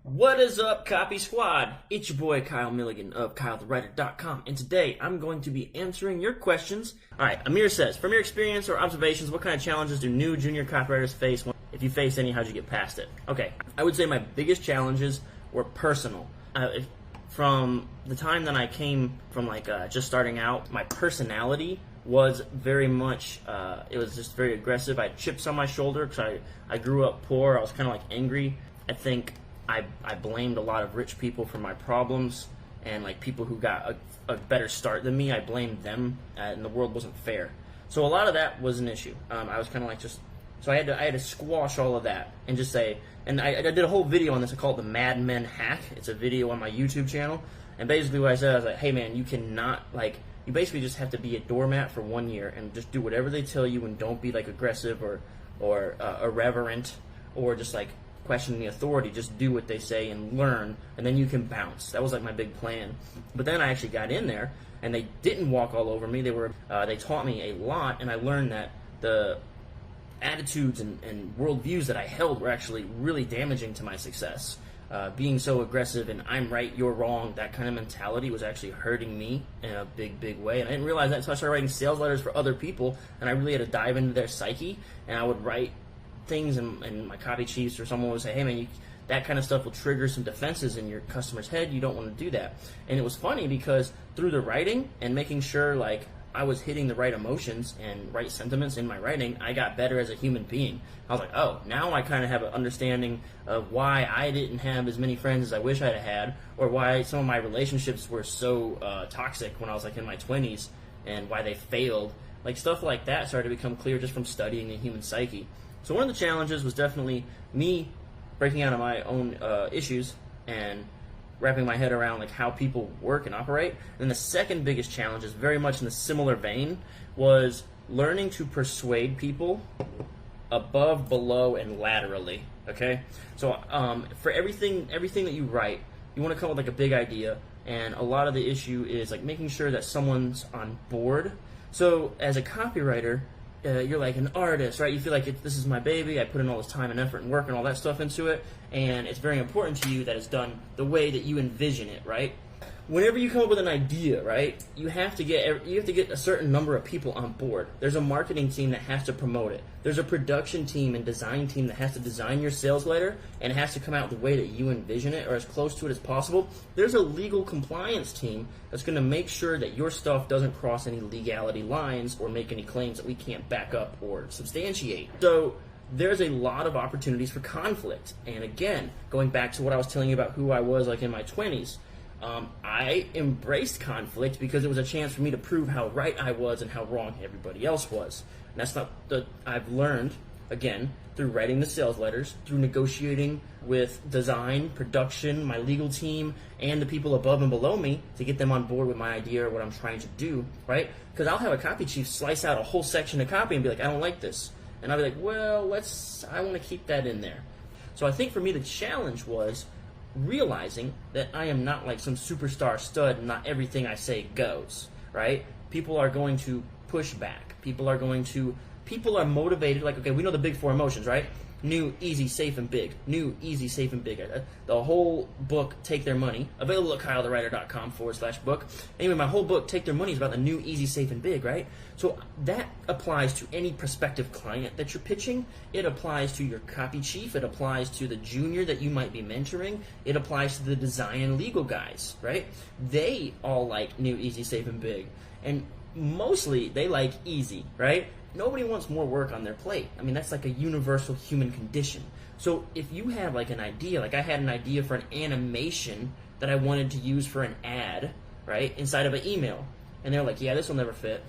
What is up, Copy Squad? It's your boy Kyle Milligan of copywriter.com, and today I'm going to be answering your questions. Alright, Amir says, from your experience or observations, what kind of challenges do new junior copywriters face? If you face any, how'd you get past it? Okay, I would say my biggest challenges were personal. From the time that I came from just starting out, my personality was very much, it was just very aggressive. I had chips on my shoulder because I grew up poor. I was kind of angry. I think I blamed a lot of rich people for my problems, and people who got a better start than me, I blamed them, and the world wasn't fair. So a lot of that was an issue. I was kind of so I had to squash all of that and just say, and I did a whole video on this. I call it the Mad Men Hack. It's a video on my YouTube channel, and basically what I said, I was like, hey man, you cannot, you basically just have to be a doormat for 1 year and just do whatever they tell you, and don't be aggressive or irreverent or just question the authority. Just do what they say and learn, and then you can bounce. That was my big plan. But then I actually got in there, and they didn't walk all over me. They taught me a lot, and I learned that the attitudes and worldviews that I held were actually really damaging to my success. Being so aggressive and I'm right, you're wrong, that kind of mentality was actually hurting me in a big way. And I didn't realize that until I started writing sales letters for other people, and I really had to dive into their psyche. And I would write things, and my copy chiefs or someone would say, hey man, that kind of stuff will trigger some defenses in your customer's head. You don't want to do that. And it was funny because through the writing and making sure I was hitting the right emotions and right sentiments in my writing, I got better as a human being. I was like, oh, now I kind of have an understanding of why I didn't have as many friends as I wish I'd had, or why some of my relationships were so toxic when I was in my 20s, and why they failed. Stuff like that started to become clear just from studying the human psyche. So one of the challenges was definitely me breaking out of my own issues and wrapping my head around how people work and operate. And the second biggest challenge is very much in the similar vein, was learning to persuade people above, below, and laterally. Okay, so for everything that you write, you want to come up with a big idea, and a lot of the issue is making sure that someone's on board. So as a copywriter, you're an artist, right? You feel this is my baby. I put in all this time and effort and work and all that stuff into it, and it's very important to you that it's done the way that you envision it, right? Whenever you come up with an idea, right, you have to get a certain number of people on board. There's a marketing team that has to promote it. There's a production team and design team that has to design your sales letter, and it has to come out the way that you envision it, or as close to it as possible. There's a legal compliance team that's going to make sure that your stuff doesn't cross any legality lines or make any claims that we can't back up or substantiate. So there's a lot of opportunities for conflict. And again, going back to what I was telling you about who I was in my 20s, I embraced conflict because it was a chance for me to prove how right I was and how wrong everybody else was. And that's not I've learned, again, through writing the sales letters, through negotiating with design, production, my legal team, and the people above and below me to get them on board with my idea or what I'm trying to do, right? Because I'll have a copy chief slice out a whole section of copy and be like, I don't like this. And I'll be like, well, I want to keep that in there. So I think for me the challenge was realizing that I am not some superstar stud, and not everything I say goes, right? People are going to push back. People are motivated. Okay, we know the big four emotions, right? New, easy, safe, and big. New, easy, safe, and big. The whole book, Take Their Money, available at copywriter.com/book. Anyway, my whole book, Take Their Money, is about the new, easy, safe, and big, right? So that applies to any prospective client that you're pitching. It applies to your copy chief. It applies to the junior that you might be mentoring. It applies to the design and legal guys, right? They all like new, easy, safe, and big. And mostly they like easy, right? Nobody wants more work on their plate. I mean, that's a universal human condition. So if you have an idea, I had an idea for an animation that I wanted to use for an ad, right, inside of an email. And they're like, yeah, this will never fit.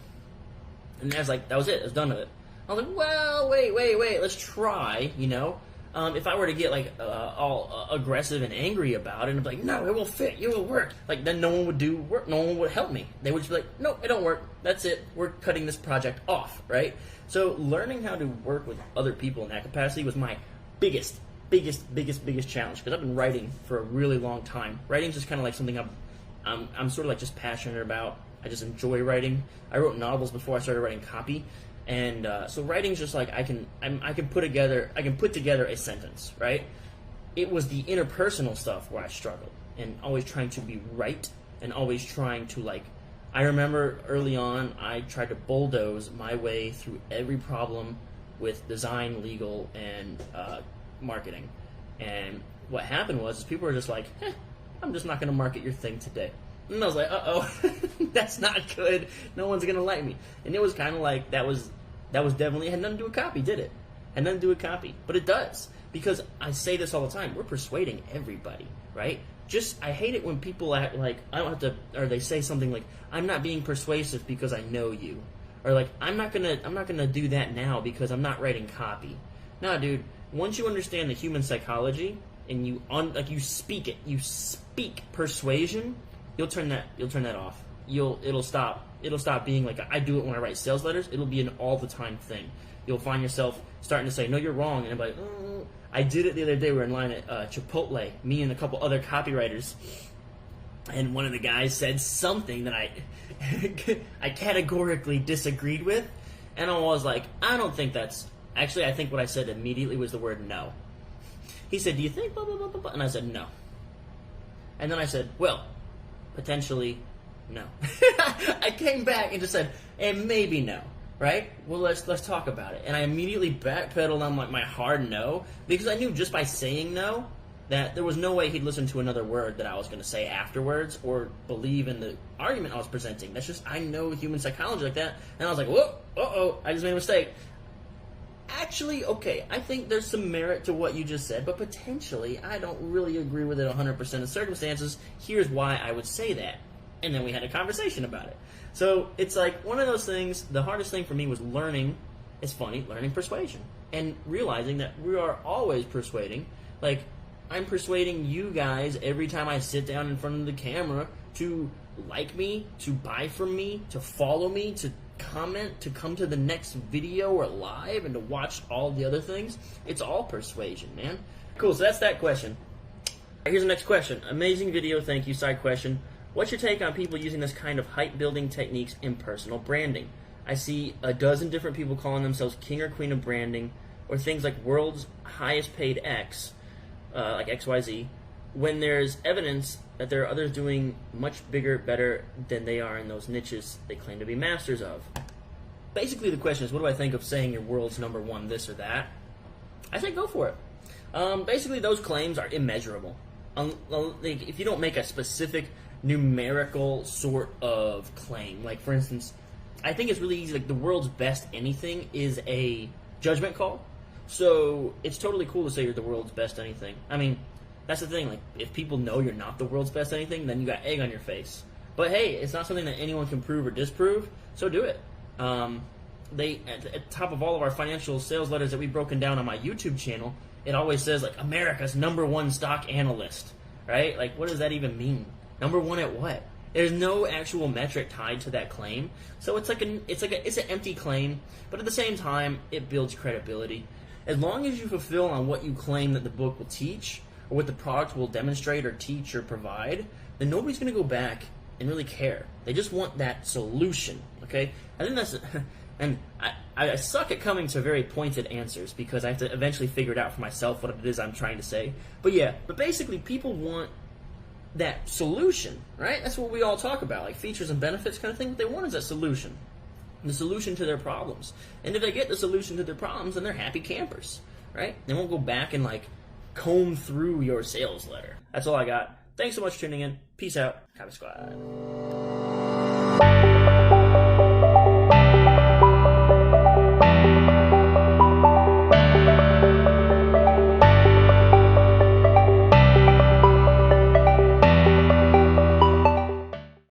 And I was that was it. I was done with it. I was like, well, wait, let's try, If I were to get all aggressive and angry about it and be like, no, it will fit, it will work, then no one would do work, no one would help me. They would just be like, no, it don't work, that's it, we're cutting this project off, right? So learning how to work with other people in that capacity was my biggest challenge, because I've been writing for a really long time. Writing's just kind of something I'm sort of just passionate about. I just enjoy writing. I wrote novels before I started writing copy. And so writing's just I can put together a sentence, right? it was the interpersonal stuff where I struggled, and always trying to be right, and always trying to, like, I remember early on, I tried to bulldoze my way through every problem with design, legal, and marketing. And what happened was people were just like, I'm just not going to market your thing today. And I was like, uh-oh, that's not good. No one's going to like me. And it was kind of like, that was definitely, it had nothing to do with copy, did it? Had nothing to do with copy. But it does. Because I say this all the time, we're persuading everybody, right? I hate it when people act like, I don't have to, or they say something like, I'm not being persuasive because I know you. Or like, I'm not gonna do that now because I'm not writing copy. No, dude, once you understand the human psychology, and you speak it, you speak persuasion, you'll turn that off. It'll stop being like, I do it when I write sales letters. It'll be an all the time thing. You'll find yourself starting to say, no, you're wrong, and I'm like, oh. I did it the other day. We were in line at Chipotle, me and a couple other copywriters, and one of the guys said something that I categorically disagreed with, and I was like, I don't think that's, actually I think what I said immediately was the word no. He said, do you think blah, blah, blah, blah, blah? And I said, no. And then I said, well, potentially no. I came back and just said, and maybe no. Right? Well, let's talk about it. And I immediately backpedaled on my hard no, because I knew just by saying no that there was no way he'd listen to another word that I was going to say afterwards or believe in the argument I was presenting. That's just, I know human psychology like that. And I was like, whoa, uh-oh, I just made a mistake. Actually, okay, I think there's some merit to what you just said, but potentially I don't really agree with it 100% of circumstances. Here's why I would say that. And then we had a conversation about it. So it's like one of those things, the hardest thing for me was learning persuasion. And realizing that we are always persuading. Like, I'm persuading you guys every time I sit down in front of the camera to like me, to buy from me, to follow me, to comment, to come to the next video or live, and to watch all the other things. It's all persuasion, man. Cool, so that's that question. All right, here's the next question. Amazing video, thank you. Side question. What's your take on people using this kind of hype-building techniques in personal branding? I see a dozen different people calling themselves king or queen of branding, or things like world's highest paid X, like XYZ, when there's evidence that there are others doing much bigger, better than they are in those niches they claim to be masters of. Basically, the question is, what do I think of saying your world's number one this or that? I say go for it. Basically, those claims are immeasurable. If you don't make a specific numerical sort of claim. Like, for instance, I think it's really easy, like, the world's best anything is a judgment call. So it's totally cool to say you're the world's best anything. I mean, that's the thing, like, if people know you're not the world's best anything, then you got egg on your face. But hey, it's not something that anyone can prove or disprove, so do it. At the top of all of our financial sales letters that we've broken down on my YouTube channel, it always says, like, America's #1 stock analyst, right? Like, what does that even mean? Number one at what? There's no actual metric tied to that claim, so it's an empty claim. But at the same time, it builds credibility. As long as you fulfill on what you claim that the book will teach, or what the product will demonstrate or teach or provide, then nobody's going to go back and really care. They just want that solution. Okay? I think that's, and I suck at coming to very pointed answers because I have to eventually figure it out for myself what it is I'm trying to say. But yeah, basically people want that solution, right? That's what we all talk about, like features and benefits kind of thing. What they want is that solution, the solution to their problems. And if they get the solution to their problems, then they're happy campers, right? They won't go back and like comb through your sales letter. That's all I got. Thanks so much for tuning in. Peace out. Copy Squad.